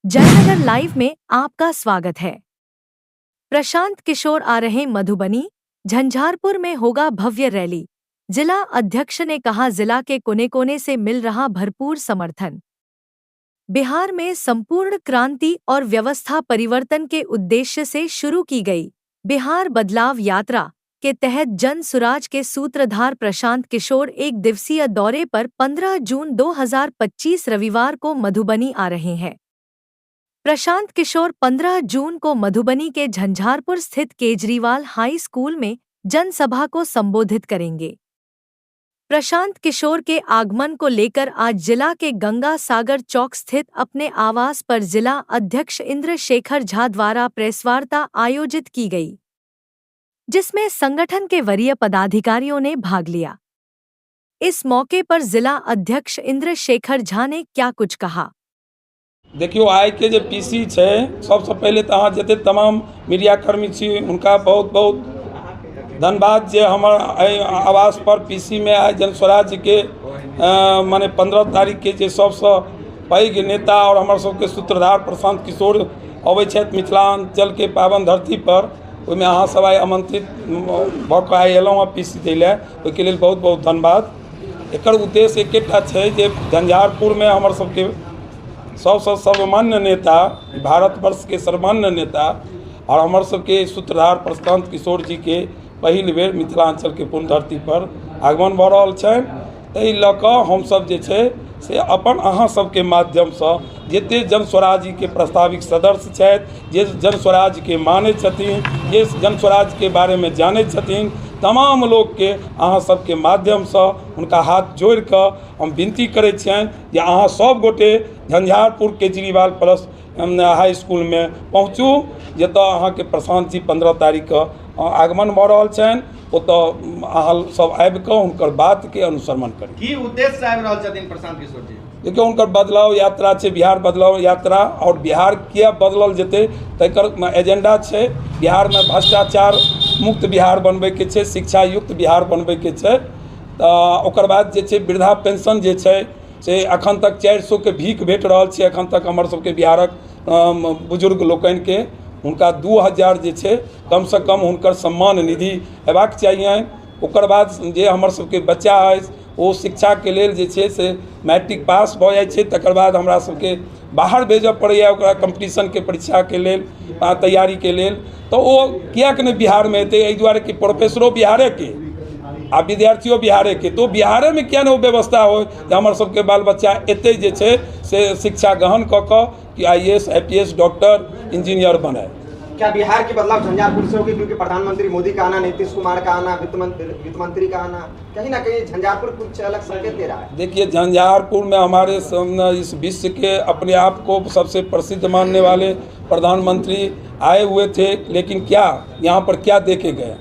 Jaynagar live में आपका स्वागत है। प्रशांत किशोर आ रहे मधुबनी, झंझारपुर में होगा भव्य रैली। जिला अध्यक्ष ने कहा, जिला के कोने कोने से मिल रहा भरपूर समर्थन। बिहार में संपूर्ण क्रांति और व्यवस्था परिवर्तन के उद्देश्य से शुरू की गई बिहार बदलाव यात्रा के तहत जन सुराज के सूत्रधार प्रशांत किशोर एक दिवसीय दौरे पर 15 जून 2025 रविवार को मधुबनी आ रहे हैं। प्रशांत किशोर 15 जून को मधुबनी के झंझारपुर स्थित केजरीवाल हाई स्कूल में जनसभा को संबोधित करेंगे। प्रशांत किशोर के आगमन को लेकर आज जिला के गंगा सागर चौक स्थित अपने आवास पर जिला अध्यक्ष इंद्र शेखर झा द्वारा प्रेसवार्ता आयोजित की गई, जिसमें संगठन के वरीय पदाधिकारियों ने भाग लिया। इस मौके पर जिला अध्यक्ष इंद्र शेखर झा ने क्या कुछ कहा। देखियो, आइ के जो पीसी है, सबसे पहले तो अहाँ जते तमाम मीडियाकर्मी छी उनका बहुत बहुत धन्यवाद जे हमर आवास पर पीसी में आए जन स्वराज के माने 15 तारीख के जे सबसे पैघ नेता और हमर सबके सूत्रधार प्रशांत किशोर अबै छथि मिथिलांचल के पावन धरती पर, ओहिमे अहाँ सब आइ आमंत्रित भऽ कऽ आइ एलहुँ पीसी दै लए, ओहिके लेल बहुत बहुत धन्यवाद। एकर उद्देश्य एकेटा छै जे झंझारपुर में हमर सबके सबसे सर्वमान्य नेता, भारतवर्ष के सर्वमान्य नेता और हमर सबके सूत्रधार प्रशांत किशोर जी के पहिल बेर मिथिलांचल के पूर्ण धरती पर आगमन भऽ रहल छनि। ताहि लऽ कऽ हमसब जे छै से अपन अहाँ सबके माध्यम से जते जन स्वराज के प्रास्ताविक सदस्य छथि, जे जन स्वराज के मानै छथिन, जे जन स्वराज के बारे में जानै छथिन, तमाम लोग के अहाँ सबके माध्यम से उनका हाथ जोड़ कर हम विनती करै छियनि जे अहाँ सब गोटे Jhanjharpur Kejriwal plus high school में पहुँचू, जतऽ अहाँ के प्रशांत जी 15 तारीख के आगमन भऽ रहल छनि। ओतऽ अहाँ सब आबि कऽ हुनकर बात के अनुसरण करी। की उद्देश्य से आबि रहल छथिन प्रशांत किशोर जी? देखियौ, हुनकर बदलाव यात्रा छै, बिहार बदलाव यात्रा, और बिहार किया बदलल जेतै तकर एजेंडा छै। बिहार में भ्रष्टाचार मुक्त बिहार बनबै के छै, शिक्षा युक्त बिहार बनबै के छै। तऽ ओकर बाद जे छै वृद्धा पेंशन जे छै से अखन तक 400 के भीख भेट रहल छै। अखन तक हमर सबके बिहारक बुजुर्ग लोकनि के हुनका 2000 जे छै कम से कम हुनकर सम्मान निधि हेबाक चाहिए। ओकर बाद जे हमर सबके बच्चा अछि ओ शिक्षा के लेल जे छै से मैट्रिक पास भऽ जाइ छै, तकर बाद हमरा सबके बाहर भेजऽ पड़ैए ओकरा कम्पटिशन के परीक्षा के लेल तैयारी के लेल। तो ओ किएक नहि बिहार में एतै? एहि दुआरे कि प्रोफेसरो बिहारे के आ विद्यार्थियों बिहारे के, तो बिहारे में क्या नहीं व्यवस्था हो कि हमारे सबके बाल बच्चा एते जे छे से शिक्षा ग्रहण कऽ कि IAS IPS डॉक्टर इंजीनियर बने। क्या बिहार की बदलाव झंझारपुर से होगी? क्योंकि प्रधानमंत्री मोदी का आना, नीतीश कुमार का आना, वित्त मंत्री का आना कहीं ना कहीं झंझारपुर कुछ अलग संकेत दे रहा है। देखिए, झंझारपुर में हमारे इस विश्व के अपने आप को सबसे प्रसिद्ध मानने वाले प्रधानमंत्री आए हुए थे, लेकिन क्या यहाँ पर क्या देखे गए?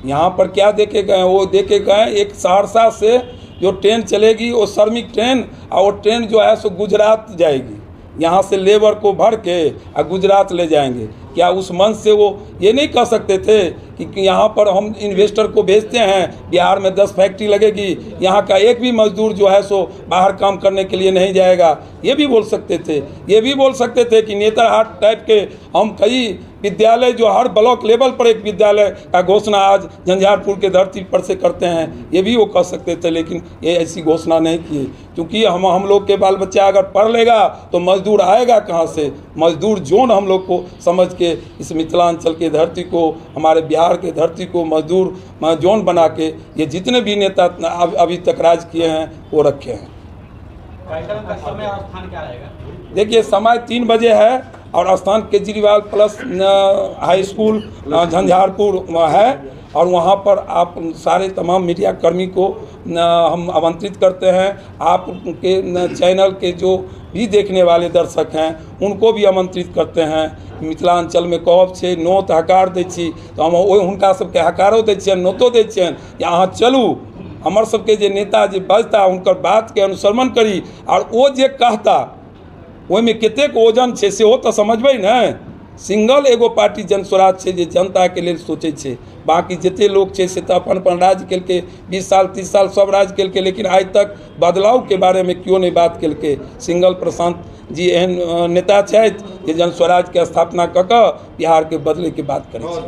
यहाँ पर क्या देखे गए? वो देखे गए एक सहरसा से जो ट्रेन चलेगी वो श्रमिक ट्रेन, और वो ट्रेन जो है सो गुजरात जाएगी। यहाँ से लेबर को भर के गुजरात ले जाएंगे। क्या उस मन से वो ये नहीं कह सकते थे कि यहाँ पर हम इन्वेस्टर को भेजते हैं, बिहार में 10 फैक्ट्री लगेगी, यहाँ का एक भी मजदूर जो है सो बाहर काम करने के लिए नहीं जाएगा? ये भी बोल सकते थे। ये भी बोल सकते थे कि नेतरहाट टाइप के हम कई विद्यालय जो हर ब्लॉक लेवल पर एक विद्यालय का घोषणा आज झंझारपुर के धरती पर से करते हैं, ये भी वो कर सकते थे। लेकिन ये ऐसी घोषणा नहीं की, क्योंकि हम लोग के बाल बच्चा अगर पढ़ लेगा तो मजदूर आएगा कहाँ से? मजदूर जोन हम लोग को समझ के इस मिथिलांचल के धरती को, हमारे बिहार के धरती को मजदूर जोन बना के ये जितने भी नेता अभी तक राज किए हैं वो रखे हैं। समय और स्थान क्या रहेगा? देखिए, समय 3 बजे है और स्थान Kejriwal plus high school Jhanjharpur है, और वहाँ पर आप सारे तमाम मीडिया कर्मी को हम आमंत्रित करते हैं। आप के चैनल के जो भी देखने वाले दर्शक हैं उनको भी आमंत्रित करते हैं। मिथिलांचल में कहब छै नोत हकार दै छी, तो हम ओहि हुनका सबके हकारो दै छियनि, नोतो दै छियनि कि अहाँ चलू, हमर सबके जे नेता जे बजता हुनकर बात के अनुसरण करी, और ओ जे कहता ओहिमे कतेक ओजन छै सेहो तऽ समझबै ने। सिंगल एगो पार्टी जन स्वराज छै जे जनता के लेल सोचे छै। बाकी जते लोग छै से तो अपन अपन राज केलकै, 20 साल 30 साल सब राज केलकै, लेकिन आज तक बदलाव के बारे में क्यों नहीं बात केलकै। सिंगल प्रशांत जी एहन नेता छथि जे जन स्वराज के स्थापना कऽ कऽ बिहार के बदले के बात करै छै।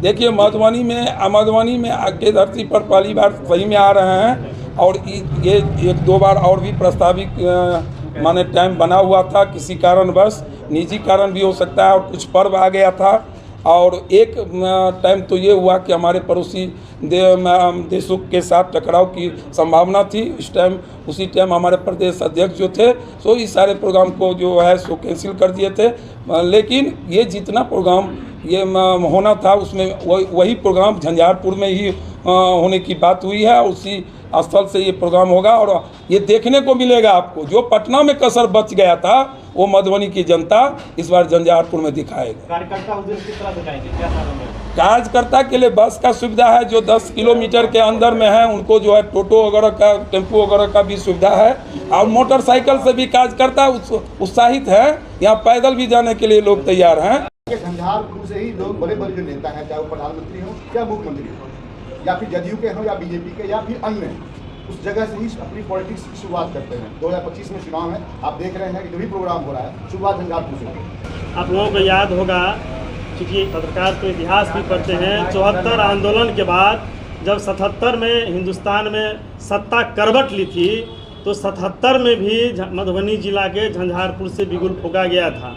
देखिए मधुबनी में आगे धरती पर पहली बार सही में आ रहे हैं, और ये 1-2 बार और भी प्रस्तावित माने टाइम बना हुआ था, किसी कारणवश निजी कारण भी हो सकता है और कुछ पर्व आ गया था। और एक टाइम तो ये हुआ कि हमारे पड़ोसी देशों के साथ टकराव की संभावना थी। उसी टाइम हमारे प्रदेश अध्यक्ष जो थे सो इस सारे प्रोग्राम को जो है सो कैंसिल कर दिए थे। लेकिन ये जितना प्रोग्राम ये होना था उसमें वही प्रोग्राम झंझारपुर में ही होने की बात हुई है। उसी स्थल से ये प्रोग्राम होगा और ये देखने को मिलेगा आपको, जो पटना में कसर बच गया था वो मधुबनी की जनता इस बार झंझारपुर में दिखाएगा। कार्यकर्ता उस दिन किस तरह दिखाएंगे, क्या कारण है? कार्यकर्ता के लिए बस का सुविधा है, जो 10 किलोमीटर के अंदर में है उनको जो है टोटो वगैरह का, टेम्पो वगैरह का भी सुविधा है, और मोटरसाइकिल से भी कार्यकर्ता उत्साहित है। यहाँ पैदल भी जाने के लिए लोग तैयार हैं। झंझारपुर से ही लोग बड़े बड़े जो नेता हैं, चाहे वो प्रधानमंत्री हो या मुख्यमंत्री हो या फिर जदयू के हों या बीजेपी के या फिर अन्य, उस जगह से ही अपनी पॉलिटिक्स की शुरुआत करते हैं। 2025 में चुनाव है, आप देख रहे हैं कि जो भी प्रोग्राम हो रहा है शुरुआत झंझारपुर से। आप लोगों को याद होगा, क्योंकि पत्रकार तो इतिहास भी पढ़ते हैं, 74 आंदोलन के बाद जब 77 में हिंदुस्तान में सत्ता करवट ली थी तो 77 में भी मधुबनी जिला के झंझारपुर से बिगुल फूंका गया था।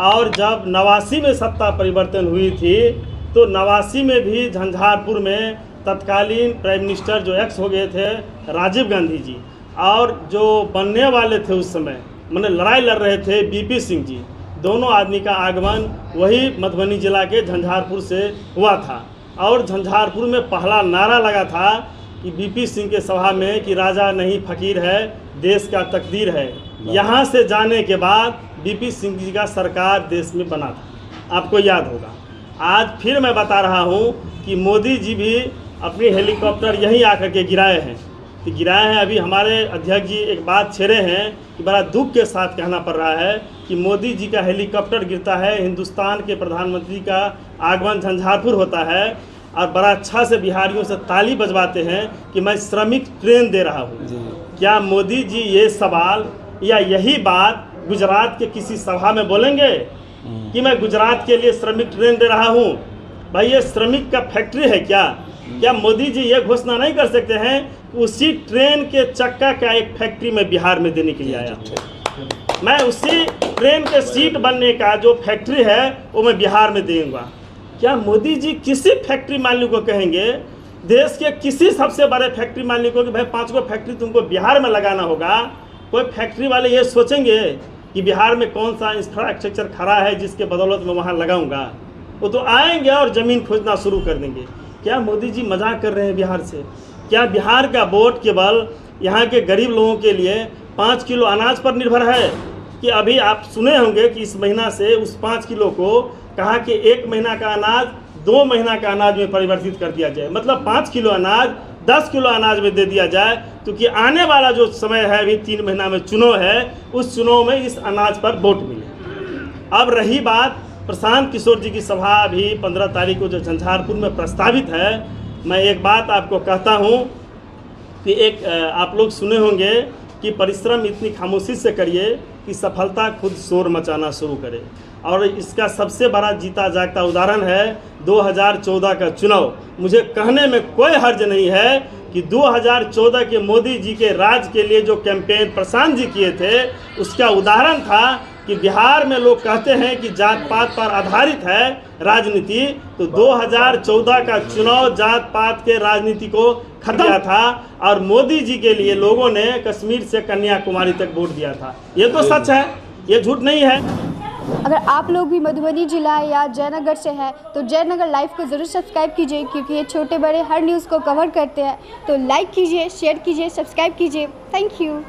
और जब 89 में सत्ता परिवर्तन हुई थी तो 89 में भी झंझारपुर में तत्कालीन प्राइम मिनिस्टर जो एक्स हो गए थे राजीव गांधी जी, और जो बनने वाले थे उस समय मैंने लड़ाई लड़ रहे थे बीपी सिंह जी, दोनों आदमी का आगमन वही मधुबनी जिला के झंझारपुर से हुआ था। और झंझारपुर में पहला नारा लगा था कि बीपी सिंह के सभा में कि राजा नहीं फकीर है, देश का तकदीर है। यहाँ से जाने के बाद बीपी सिंह जी का सरकार देश में बना था, आपको याद होगा। आज फिर मैं बता रहा हूँ कि मोदी जी भी अपनी हेलीकॉप्टर यहीं आकर के गिराए हैं, तो गिराए हैं। अभी हमारे अध्यक्ष जी एक बात छेड़े हैं कि बड़ा दुख के साथ कहना पड़ रहा है कि मोदी जी का हेलीकॉप्टर गिरता है, हिंदुस्तान के प्रधानमंत्री का आगमन झंझारपुर होता है, और बड़ा अच्छा से बिहारियों से ताली बजवाते हैं कि मैं श्रमिक ट्रेन दे रहा हूँ। क्या मोदी जी ये सवाल या यही बात गुजरात के किसी सभा में बोलेंगे कि मैं गुजरात के लिए श्रमिक ट्रेन दे रहा हूँ? भाई ये श्रमिक का फैक्ट्री है क्या? क्या मोदी जी ये घोषणा नहीं कर सकते हैं कि उसी ट्रेन के चक्का का एक फैक्ट्री में बिहार में देने के लिए आया हूँ, मैं उसी ट्रेन के सीट बनने का जो फैक्ट्री है वो मैं बिहार में दूंगा? क्या मोदी जी किसी फैक्ट्री मालिक को कहेंगे, देश के किसी सबसे बड़े फैक्ट्री मालिक को कि भाई 5 गो फैक्ट्री तुमको बिहार में लगाना होगा? कोई फैक्ट्री वाले ये सोचेंगे कि बिहार में कौन सा इंफ्रास्ट्रक्चर खड़ा है जिसके बदौलत मैं वहाँ लगाऊंगा? वो तो आएंगे और ज़मीन खोजना शुरू कर देंगे। क्या मोदी जी मजाक कर रहे हैं बिहार से? क्या बिहार का वोट केवल यहाँ के गरीब लोगों के लिए 5 किलो अनाज पर निर्भर है? कि अभी आप सुने होंगे कि इस महीना से उस 5 किलो को कहा कि 1 महीना का अनाज 2 महीना का अनाज में परिवर्तित कर दिया जाए, मतलब 5 किलो अनाज 10 किलो अनाज में दे दिया जाए, क्योंकि आने वाला जो समय है अभी 3 महीना में चुनाव है, उस चुनाव में इस अनाज पर वोट मिले। अब रही बात प्रशांत किशोर जी की सभा अभी 15 तारीख को जो झंझारपुर में प्रस्तावित है, मैं एक बात आपको कहता हूँ कि एक आप लोग सुने होंगे कि परिश्रम इतनी खामोशी से करिए कि सफलता खुद शोर मचाना शुरू करे। और इसका सबसे बड़ा जीता जागता उदाहरण है 2014 का चुनाव। मुझे कहने में कोई हर्ज नहीं है कि 2014 के मोदी जी के राज के लिए जो कैंपेन प्रशांत जी किए थे उसका उदाहरण था कि बिहार में लोग कहते हैं कि जात पात पर आधारित है राजनीति, तो 2014 का चुनाव जात पात के राजनीति को खत्म किया था और मोदी जी के लिए लोगों ने कश्मीर से कन्याकुमारी तक वोट दिया था। ये तो सच है, ये झूठ नहीं है। अगर आप लोग भी मधुबनी जिला या जयनगर से हैं तो जयनगर लाइव को ज़रूर सब्सक्राइब कीजिए, क्योंकि ये छोटे बड़े हर न्यूज़ को कवर करते हैं। तो लाइक कीजिए, शेयर कीजिए, सब्सक्राइब कीजिए। Thank you.